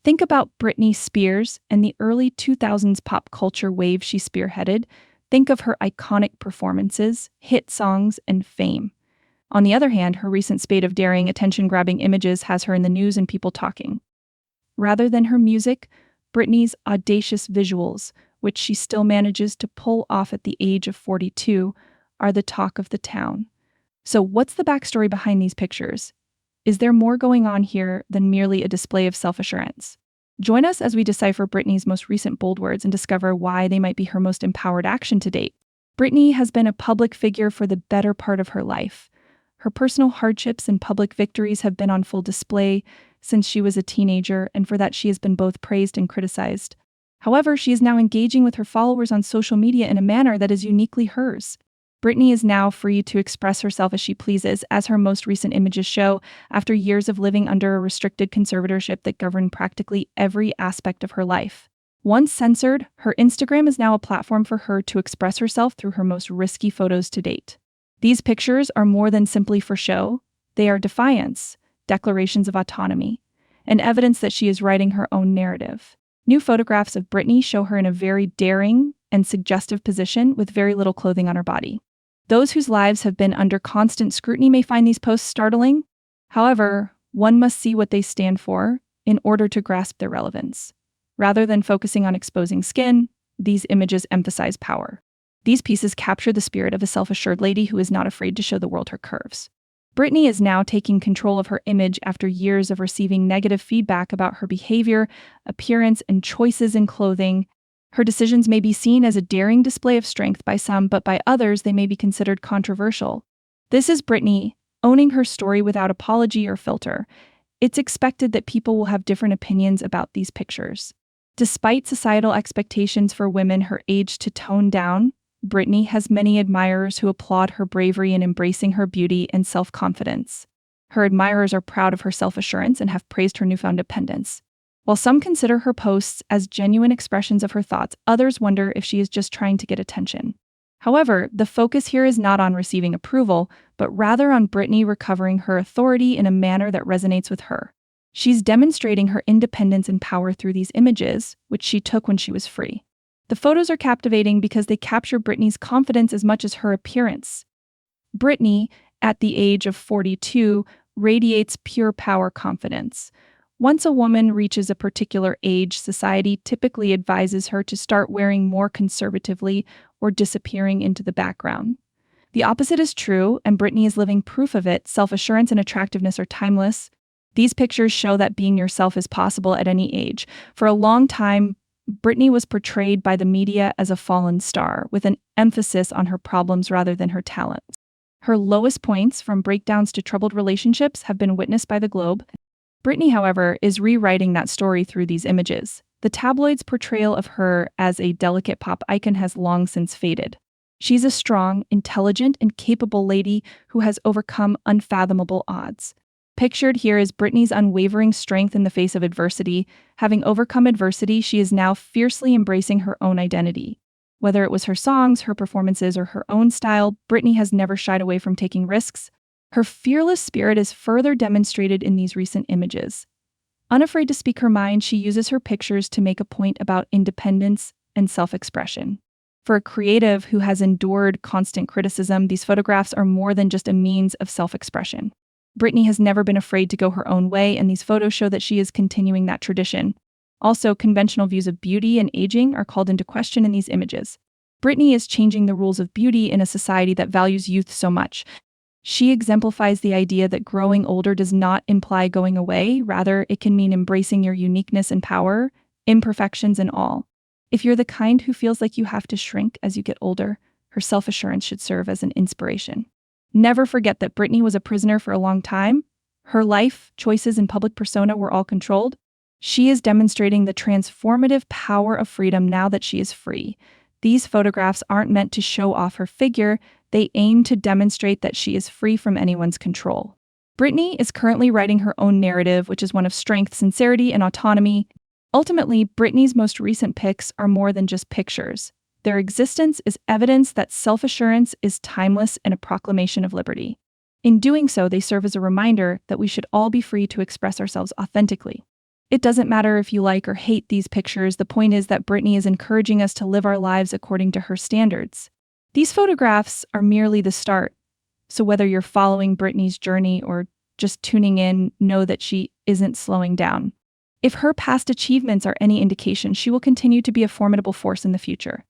Think about Britney Spears and the early 2000s pop culture wave she spearheaded. Think of her iconic performances, hit songs, and fame. On the other hand, her recent spate of daring, attention-grabbing images has her in the news and people talking. Rather than her music, Britney's audacious visuals, which she still manages to pull off at the age of 42, are the talk of the town. So what's the backstory behind these pictures? Is there more going on here than merely a display of self-assurance? Join us as we decipher Britney's most recent bold words and discover why they might be her most empowered action to date. Britney has been a public figure for the better part of her life. Her personal hardships and public victories have been on full display since she was a teenager, and for that she has been both praised and criticized. However, she is now engaging with her followers on social media in a manner that is uniquely hers. Britney is now free to express herself as she pleases, as her most recent images show, after years of living under a restricted conservatorship that governed practically every aspect of her life. Once censored, her Instagram is now a platform for her to express herself through her most risky photos to date. These pictures are more than simply for show. They are defiance, declarations of autonomy, and evidence that she is writing her own narrative. New photographs of Britney show her in a very daring and suggestive position with very little clothing on her body. Those whose lives have been under constant scrutiny may find these posts startling. However, one must see what they stand for in order to grasp their relevance. Rather than focusing on exposing skin, these images emphasize power. These pieces capture the spirit of a self-assured lady who is not afraid to show the world her curves. Britney is now taking control of her image after years of receiving negative feedback about her behavior, appearance, and choices in clothing. Her decisions may be seen as a daring display of strength by some, but by others they may be considered controversial. This is Britney owning her story without apology or filter. It's expected that people will have different opinions about these pictures. Despite societal expectations for women her age to tone down, Britney has many admirers who applaud her bravery in embracing her beauty and self-confidence. Her admirers are proud of her self-assurance and have praised her newfound independence. While some consider her posts as genuine expressions of her thoughts, others wonder if she is just trying to get attention. However, the focus here is not on receiving approval, but rather on Britney recovering her authority in a manner that resonates with her. She's demonstrating her independence and power through these images, which she took when she was free. The photos are captivating because they capture Britney's confidence as much as her appearance. Britney, at the age of 42, radiates pure power confidence. Once a woman reaches a particular age, society typically advises her to start wearing more conservatively or disappearing into the background. The opposite is true, and Britney is living proof of it. Self-assurance and attractiveness are timeless. These pictures show that being yourself is possible at any age. For a long time, Britney was portrayed by the media as a fallen star, with an emphasis on her problems rather than her talents. Her lowest points, from breakdowns to troubled relationships, have been witnessed by the globe. Britney, however, is rewriting that story through these images. The tabloids' portrayal of her as a delicate pop icon has long since faded. She's a strong, intelligent, and capable lady who has overcome unfathomable odds. Pictured here is Britney's unwavering strength in the face of adversity. Having overcome adversity, she is now fiercely embracing her own identity. Whether it was her songs, her performances, or her own style, Britney has never shied away from taking risks. Her fearless spirit is further demonstrated in these recent images. Unafraid to speak her mind, she uses her pictures to make a point about independence and self-expression. For a creative who has endured constant criticism, these photographs are more than just a means of self-expression. Britney has never been afraid to go her own way, and these photos show that she is continuing that tradition. Also, conventional views of beauty and aging are called into question in these images. Britney is changing the rules of beauty in a society that values youth so much. She exemplifies the idea that growing older does not imply going away, rather, it can mean embracing your uniqueness and power, imperfections and all. If you're the kind who feels like you have to shrink as you get older, her self-assurance should serve as an inspiration. Never forget that Britney was a prisoner for a long time. Her life, choices, and public persona were all controlled. She is demonstrating the transformative power of freedom now that she is free. These photographs aren't meant to show off her figure, they aim to demonstrate that she is free from anyone's control. Britney is currently writing her own narrative, which is one of strength, sincerity, and autonomy. Ultimately, Britney's most recent pics are more than just pictures. Their existence is evidence that self-assurance is timeless and a proclamation of liberty. In doing so, they serve as a reminder that we should all be free to express ourselves authentically. It doesn't matter if you like or hate these pictures, the point is that Britney is encouraging us to live our lives according to her standards. These photographs are merely the start, so whether you're following Britney's journey or just tuning in, know that she isn't slowing down. If her past achievements are any indication, she will continue to be a formidable force in the future.